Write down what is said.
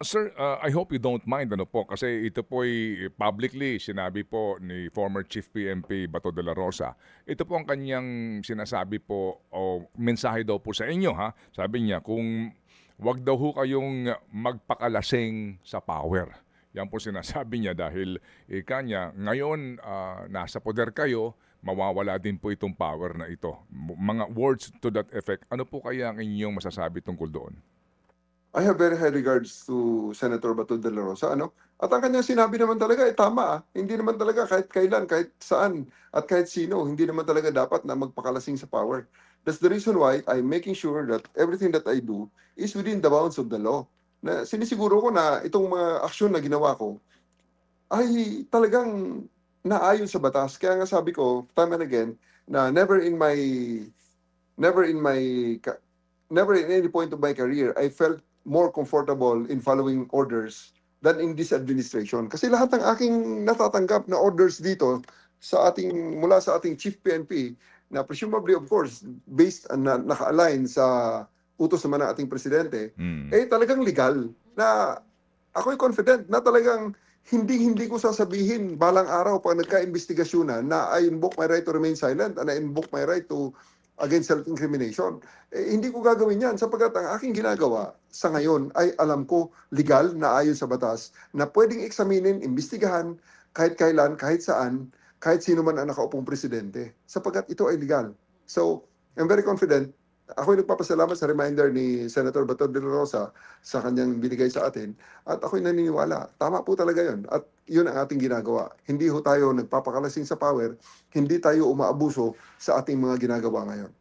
Sir, I hope you don't mind ano po kasi ito po'y publicly sinabi po ni former Chief PNP Bato de la Rosa. Ito po ang kanyang sinasabi po o mensahe daw po sa inyo ha. Sabi niya kung wag daw ho kayong magpakalasing sa power. Yan po sinasabi niya dahil ika niya, ngayon nasa poder kayo, mawawala din po itong power na ito. Mga words to that effect. Ano po kaya ang inyong masasabi tungkol doon? I have very high regards to Senator Bato de la Rosa, ano? At ang kanyang sinabi naman talaga ay tama, ah. Hindi naman talaga kahit kailan, kahit saan, at kahit sino, hindi naman talaga dapat na magpakalasing sa power. That's the reason why I'm making sure that everything that I do is within the bounds of the law. Na sinisiguro ko na itong mga aksyon na ginawa ko ay talagang naayon sa batas. Kaya nga sabi ko, time and again, na never in my ca- never in any point of my career I felt more comfortable in following orders than in this administration. Kasi lahat ng aking natatanggap na orders dito mula sa ating Chief PNP na presumably of course based na naka-align sa utos naman ng ating presidente, Hmm. eh talagang legal na ako'y confident na talagang hindi ko sasabihin balang araw pag nagka-imbestigasyon na I invoke my right to remain silent and I invoke my right to against self-incrimination. Eh, hindi ko gagawin yan sapagkat ang aking ginagawa sa ngayon ay alam ko legal na ayon sa batas na pwedeng eksaminin, imbestigahan kahit kailan, kahit saan, kahit sino man ang nakaupong presidente sapagkat ito ay legal. So, I'm very confident. Ako'y nagpapasalamat sa reminder ni Senator Bato de la Rosa sa kanyang binigay sa atin at ako'y naniniwala. Tama po talaga yun at yun ang ating ginagawa. Hindi ho tayo nagpapakalasing sa power, hindi tayo umaabuso sa ating mga ginagawa ngayon.